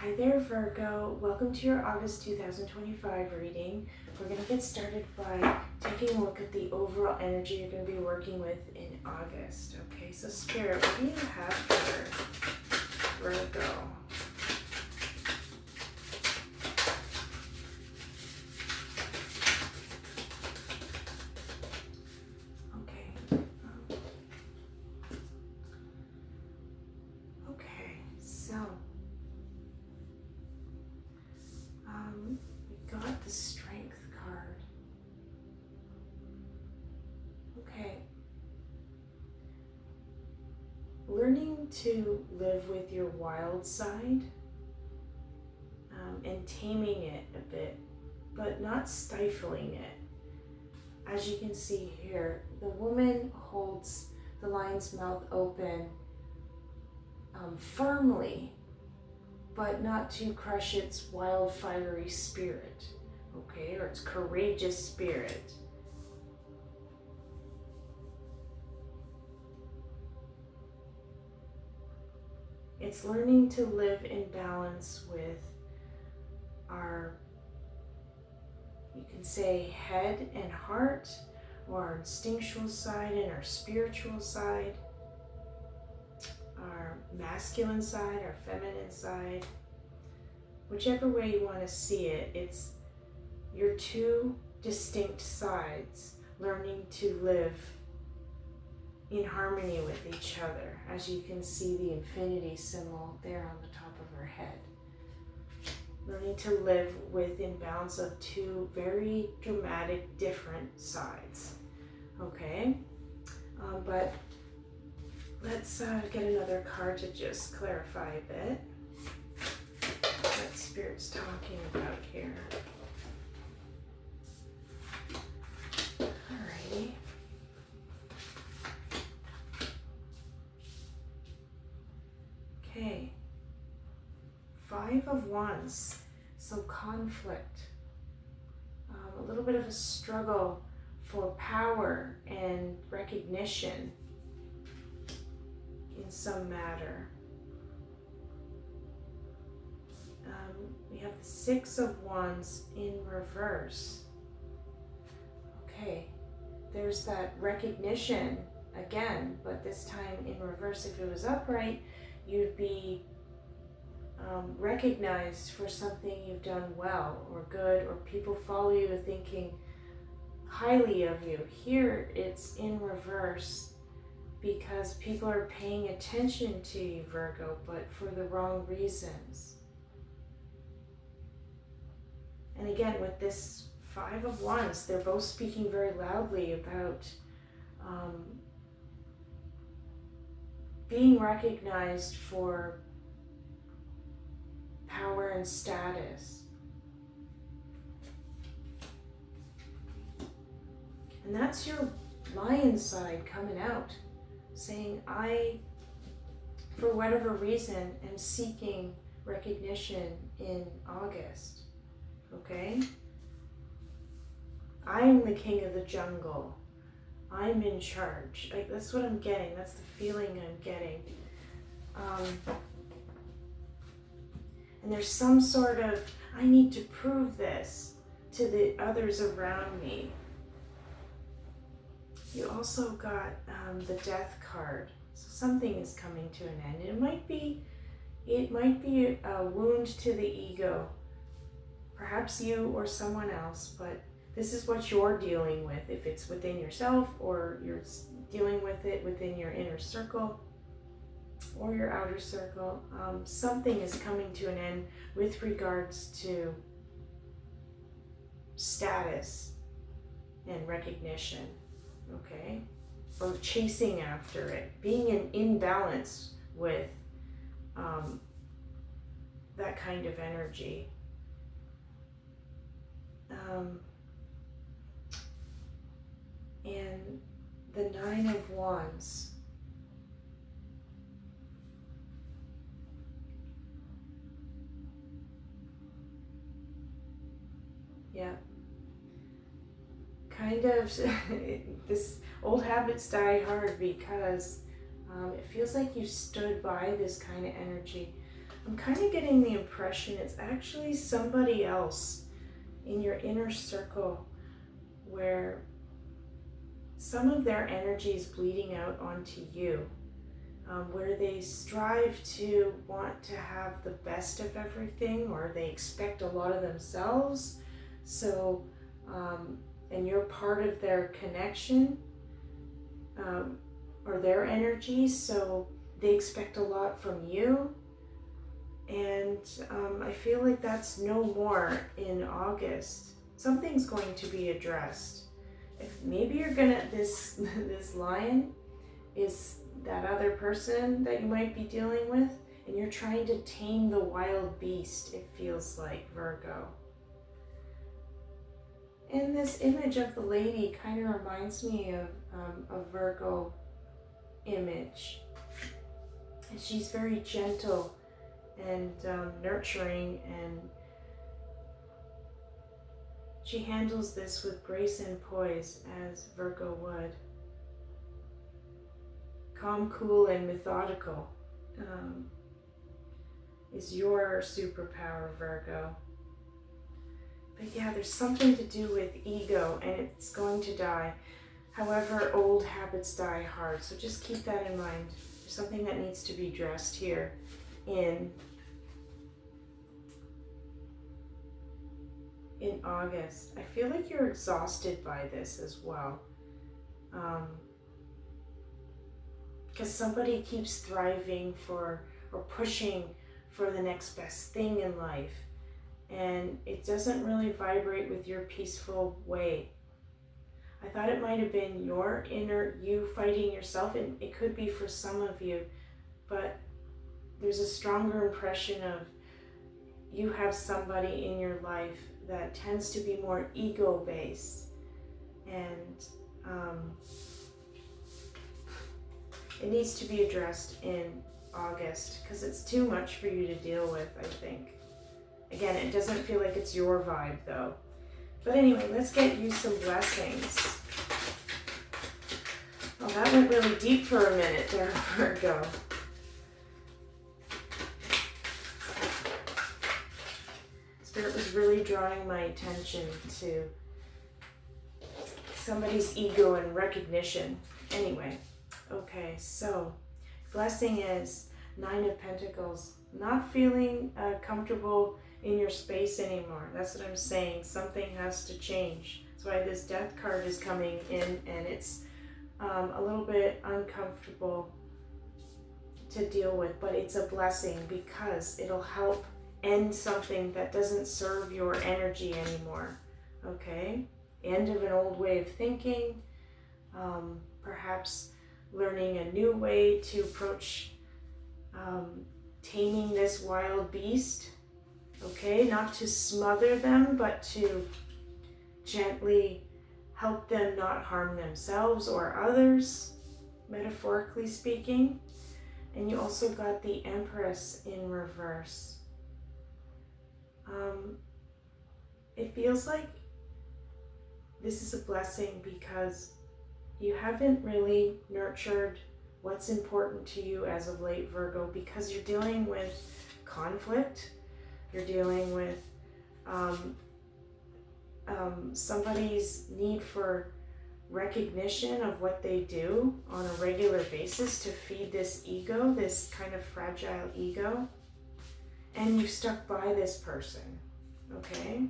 Hi there, Virgo. Welcome to your August 2025 reading. We're going to get started by taking a look at the overall energy you're going to be working with in August. Okay, so Spirit, what do you have for Virgo? We got the Strength card. Okay. Learning to live with your wild side and taming it a bit, but not stifling it. As you can see here, the woman holds the lion's mouth open firmly, but not to crush its wild, fiery spirit, okay, or its courageous spirit. It's learning to live in balance with our, you can say, head and heart, or our instinctual side and our spiritual side, our masculine side, our feminine side. Whichever way you want to see it, it's your two distinct sides learning to live in harmony with each other. As you can see the infinity symbol there on the top of her head. Learning to live within balance of two very dramatic, different sides. Okay? But let's get another card to just clarify a bit what Spirit's talking about here. Alrighty. Okay. 5 of Wands. So conflict. A little bit of a struggle for power and recognition in some matter. We have the 6 of Wands in reverse. Okay, there's that recognition again, but this time in reverse. If it was upright, you'd be recognized for something you've done well or good, or people follow you thinking highly of you. Here it's in reverse, because people are paying attention to you, Virgo, but for the wrong reasons. And again, with this 5 of Wands, they're both speaking very loudly about being recognized for power and status. And that's your lion side coming out, saying, I, for whatever reason, am seeking recognition in August, okay? I'm the king of the jungle. I'm in charge. Like, that's what I'm getting. That's the feeling I'm getting. And there's some sort of, I need to prove this to the others around me. You also got the Death card. So something is coming to an end. It might be a wound to the ego. Perhaps you or someone else, but this is what you're dealing with. If it's within yourself, or you're dealing with it within your inner circle or your outer circle, something is coming to an end with regards to status and recognition. Okay, or chasing after it, being in imbalance with that kind of energy. And the 9 of Wands. Yeah. Kind of, this old habits die hard, because it feels like you stood by this kind of energy. I'm kind of getting the impression it's actually somebody else in your inner circle where some of their energy is bleeding out onto you, where they strive to want to have the best of everything, or they expect a lot of themselves. So, and you're part of their connection, or their energy, so they expect a lot from you. And I feel like that's no more in August. Something's going to be addressed. If maybe you're gonna, this lion is that other person that you might be dealing with, and you're trying to tame the wild beast, it feels like, Virgo. And this image of the lady kind of reminds me of a Virgo image. And she's very gentle and nurturing, and she handles this with grace and poise as Virgo would. Calm, cool, and methodical is your superpower, Virgo. But yeah, there's something to do with ego, and it's going to die. However, old habits die hard, so just keep that in mind. There's something that needs to be addressed here in August. I feel like you're exhausted by this as well. Because somebody keeps thriving for, or pushing for the next best thing in life, and it doesn't really vibrate with your peaceful way. I thought it might have been your inner you fighting yourself, and it could be for some of you, but there's a stronger impression of you have somebody in your life that tends to be more ego-based, and it needs to be addressed in August because it's too much for you to deal with, I think. Again, it doesn't feel like it's your vibe though. But anyway, let's get you some blessings. Oh, that went really deep for a minute there, Virgo. Spirit was really drawing my attention to somebody's ego and recognition. Anyway, okay, so blessing is 9 of Pentacles. Not feeling comfortable in your space anymore. That's what I'm saying. Something has to change. That's why this Death card is coming in, and it's a little bit uncomfortable to deal with, but it's a blessing because it'll help end something that doesn't serve your energy anymore. Okay? End of an old way of thinking, perhaps learning a new way to approach taming this wild beast. Okay, not to smother them, but to gently help them not harm themselves or others, metaphorically speaking. And you also got the Empress in reverse. It feels like this is a blessing because you haven't really nurtured what's important to you as of late, Virgo, because you're dealing with conflict. You're dealing with somebody's need for recognition of what they do on a regular basis to feed this ego, this kind of fragile ego. And you've stuck by this person, okay?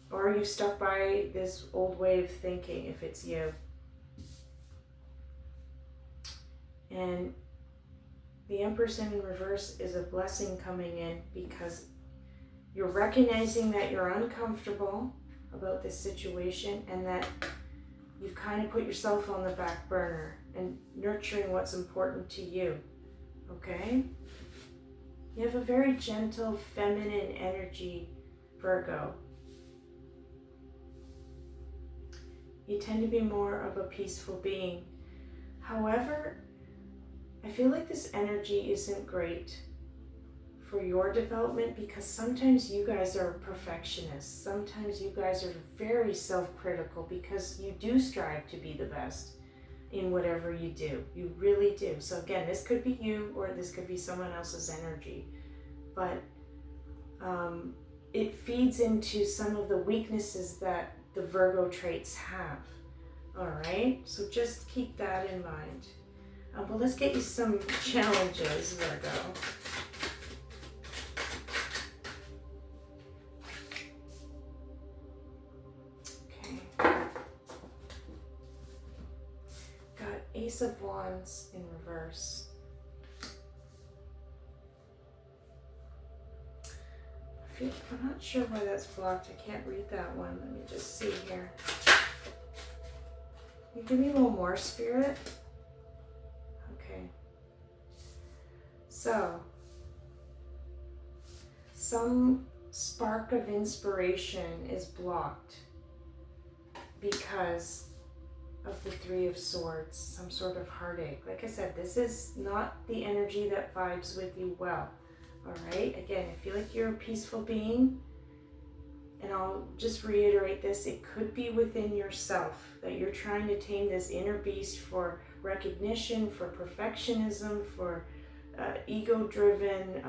Or you've stuck by this old way of thinking if it's you. And the Empress in reverse is a blessing coming in because you're recognizing that you're uncomfortable about this situation and that you've kind of put yourself on the back burner and nurturing what's important to you, okay? You have a very gentle, feminine energy, Virgo. You tend to be more of a peaceful being. However, I feel like this energy isn't great for your development because sometimes you guys are perfectionists. Sometimes you guys are very self-critical because you do strive to be the best in whatever you do. You really do. So again, this could be you or this could be someone else's energy. but it feeds into some of the weaknesses that the Virgo traits have. All right, so just keep that in mind. But let's get you some challenges, Virgo. Okay. Got Ace of Wands in reverse. I'm not sure why that's blocked. I can't read that one. Let me just see here. Can you give me a little more, Spirit? Okay. So, some spark of inspiration is blocked because of the Three of Swords, some sort of heartache. Like I said, this is not the energy that vibes with you well. All right, again, I feel like you're a peaceful being, and I'll just reiterate this, it could be within yourself that you're trying to tame this inner beast for recognition, for perfectionism, for ego-driven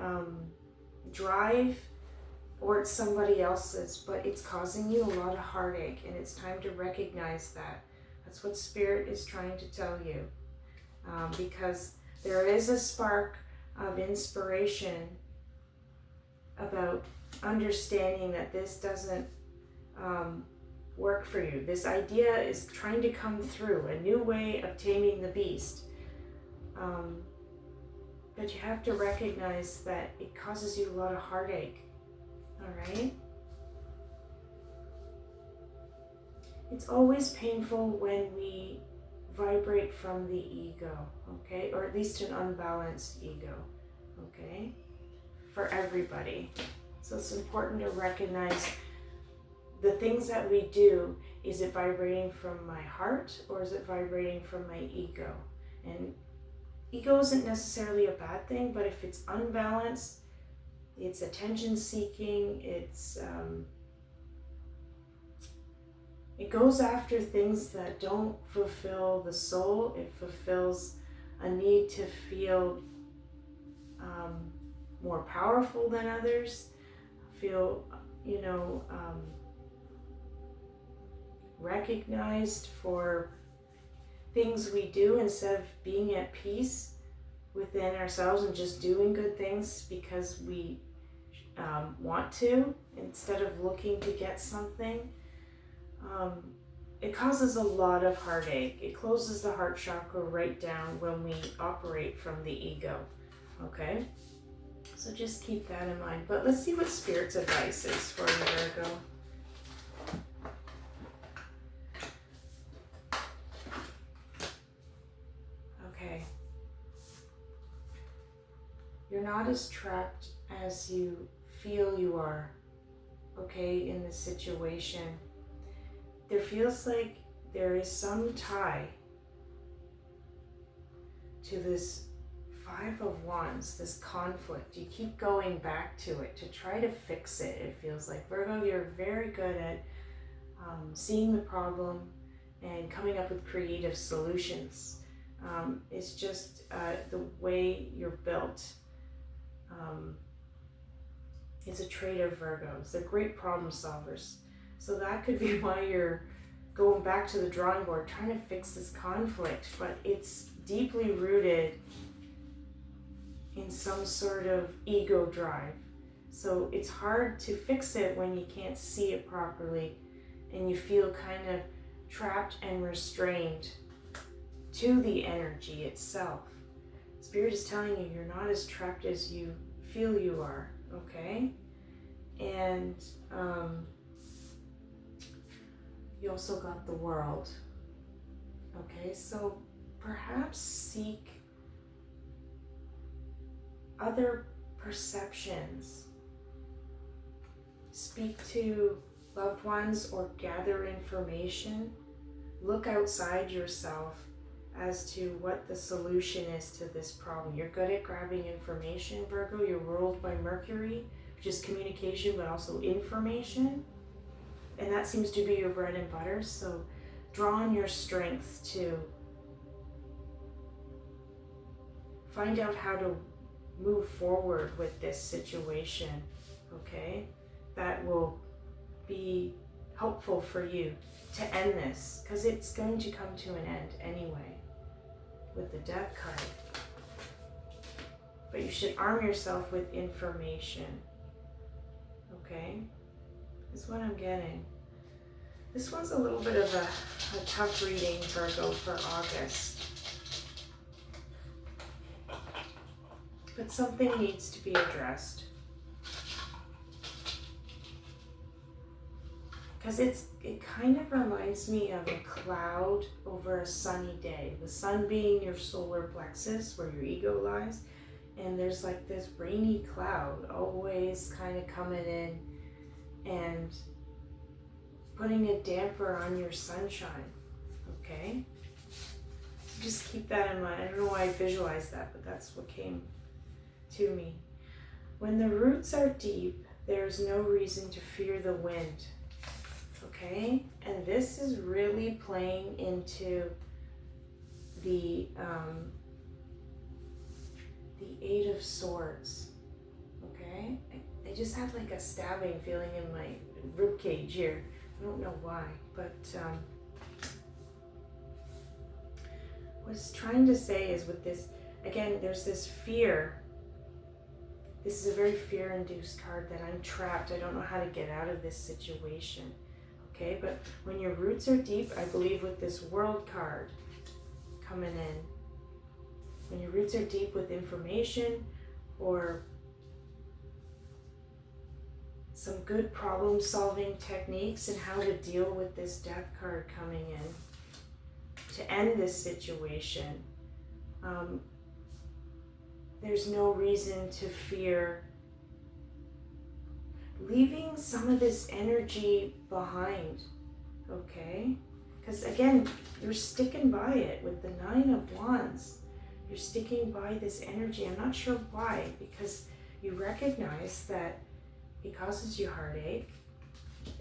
drive, or it's somebody else's, but it's causing you a lot of heartache, and it's time to recognize that. That's what Spirit is trying to tell you, because there is a spark of inspiration about understanding that this doesn't work for you. This idea is trying to come through, a new way of taming the beast. But you have to recognize that it causes you a lot of heartache, all right? It's always painful when we vibrate from the ego, okay? Or at least an unbalanced ego, okay? For everybody. So it's important to recognize the things that we do. Is it vibrating from my heart or is it vibrating from my ego? And ego isn't necessarily a bad thing, but if it's unbalanced, it's attention seeking, it goes after things that don't fulfill the soul. It fulfills a need to feel more powerful than others, feel, recognized for things we do instead of being at peace within ourselves and just doing good things because we want to, instead of looking to get something. It causes a lot of heartache. It closes the heart chakra right down when we operate from the ego, okay? So just keep that in mind. But let's see what Spirit's advice is for you, Virgo. Okay. You're not as trapped as you feel you are, okay, in this situation. There feels like there is some tie to this Five of Wands, this conflict. You keep going back to it to try to fix it, it feels like. Virgo, you're very good at seeing the problem and coming up with creative solutions. It's just the way you're built. It's a trait of Virgos. They're great problem solvers. So that could be why you're going back to the drawing board, trying to fix this conflict, but it's deeply rooted in some sort of ego drive. So it's hard to fix it when you can't see it properly and you feel kind of trapped and restrained to the energy itself. Spirit is telling you you're not as trapped as you feel you are, okay? And you also got the World, okay? So perhaps seek other perceptions. Speak to loved ones or gather information. Look outside yourself as to what the solution is to this problem. You're good at grabbing information, Virgo. You're ruled by Mercury, which is communication, but also information. And that seems to be your bread and butter. So draw on your strength to find out how to move forward with this situation, okay? That will be helpful for you to end this, because it's going to come to an end anyway with the Death card. But you should arm yourself with information, okay? Is what I'm getting. This one's a little bit of a tough reading, Virgo, for August. But something needs to be addressed. Because it kind of reminds me of a cloud over a sunny day. The sun being your solar plexus, where your ego lies. And there's like this rainy cloud always kind of coming in and putting a damper on your sunshine, okay? So just keep that in mind. I don't know why I visualized that, but that's what came to me. When the roots are deep, there's no reason to fear the wind, okay? And this is really playing into the Eight of Swords, okay? I just had like a stabbing feeling in my rib cage here. I don't know why, but what it's trying to say is with this, again, there's this fear. This is a very fear-induced card that I'm trapped. I don't know how to get out of this situation, okay? But when your roots are deep, I believe with this World card coming in, when your roots are deep with information or some good problem-solving techniques and how to deal with this Death card coming in to end this situation. There's no reason to fear leaving some of this energy behind, okay? Because again, you're sticking by it with the Nine of Wands. You're sticking by this energy. I'm not sure why, because you recognize that it causes you heartache,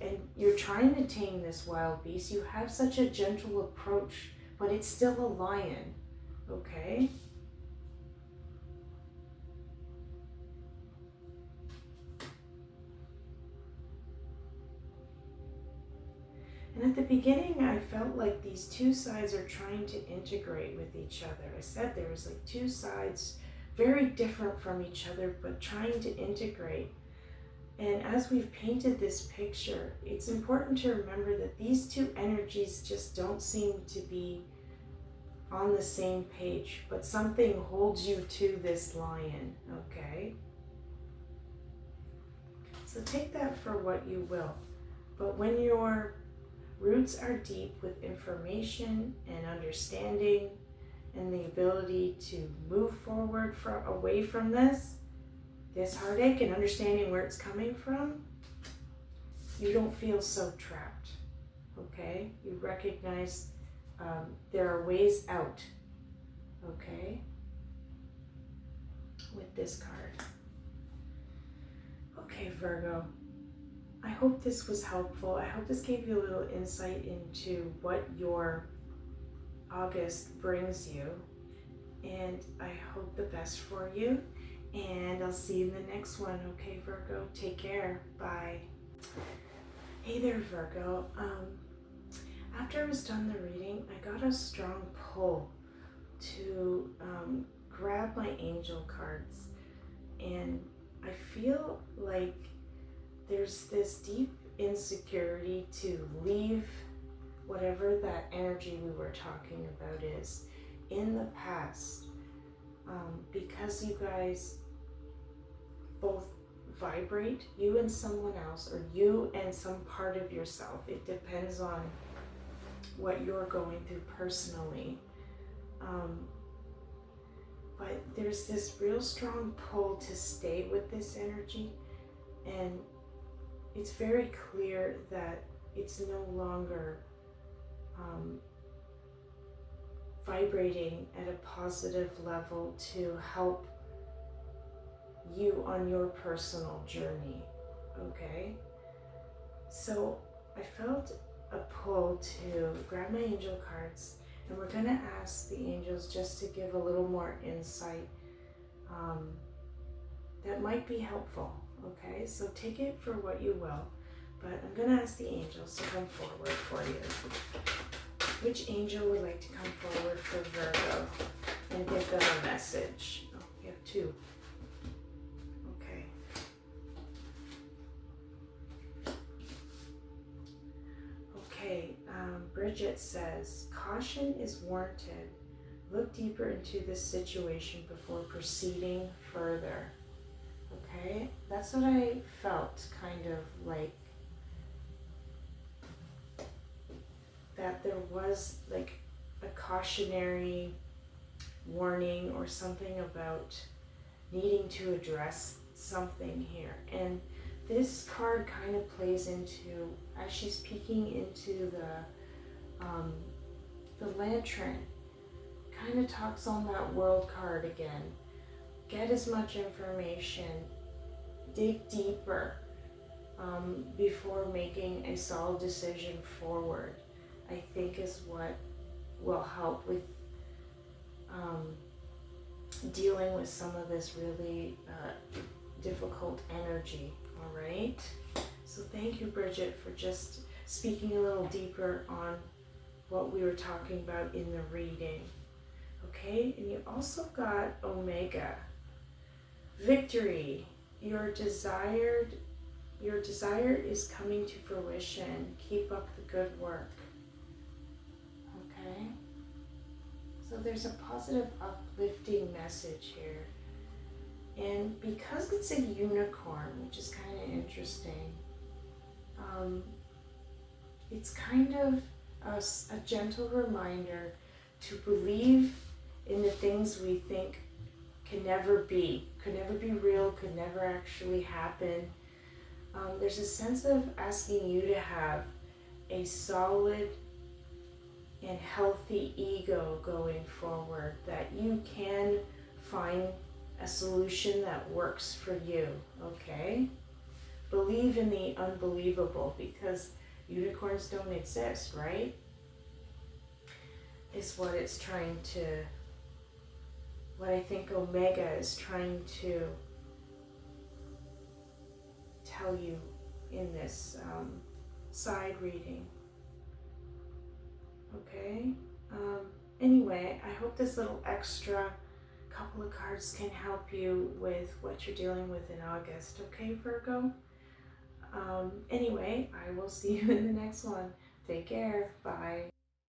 and you're trying to tame this wild beast. You have such a gentle approach, but it's still a lion, okay? And at the beginning, I felt like these two sides are trying to integrate with each other. I said there was like two sides, very different from each other, but trying to integrate. And as we've painted this picture, it's important to remember that these two energies just don't seem to be on the same page, but something holds you to this lion, okay? So take that for what you will. But when your roots are deep with information and understanding and the ability to move forward away from this heartache and understanding where it's coming from, you don't feel so trapped, okay? You recognize there are ways out, okay, with this card. Okay, Virgo, I hope this was helpful. I hope this gave you a little insight into what your August brings you, and I hope the best for you. And I'll see you in the next one. Okay, Virgo, take care. Bye. Hey there, Virgo. After I was done the reading, I got a strong pull to grab my angel cards. And I feel like there's this deep insecurity to leave whatever that energy we were talking about is in the past. Because you guys both vibrate, you and someone else, or you and some part of yourself. It depends on what you're going through personally. But there's this real strong pull to stay with this energy, and it's very clear that it's no longer vibrating at a positive level to help you on your personal journey, okay? So I felt a pull to grab my angel cards, and we're gonna ask the angels just to give a little more insight that might be helpful, okay? So take it for what you will, but I'm going to ask the angels to come forward for you. Which angel would like to come forward for Virgo and give them a message? Oh, we have two. Okay. Okay, Bridget says, caution is warranted. Look deeper into this situation before proceeding further. Okay, that's what I felt, kind of like that there was like a cautionary warning or something about needing to address something here. And this card kind of plays into, as she's peeking into the lantern, kind of talks on that world card again. Get as much information, dig deeper before making a solid decision forward, I think is what will help with dealing with some of this really difficult energy, all right? So thank you, Bridget, for just speaking a little deeper on what we were talking about in the reading. Okay, and you also got Omega. Victory. Your desire is coming to fruition. Keep up the good work. Okay? So there's a positive, uplifting message here. And because it's a unicorn, which is kind of interesting, it's kind of a gentle reminder to believe in the things we think could never be real, could never actually happen. There's a sense of asking you to have a solid and healthy ego going forward, that you can find a solution that works for you, okay? Believe in the unbelievable, because unicorns don't exist, right? Is what it's trying to, what I think Omega is trying to tell you in this side reading. Okay? Anyway, I hope this little extra couple of cards can help you with what you're dealing with in August. Okay, Virgo? Anyway, I will see you in the next one. Take care. Bye.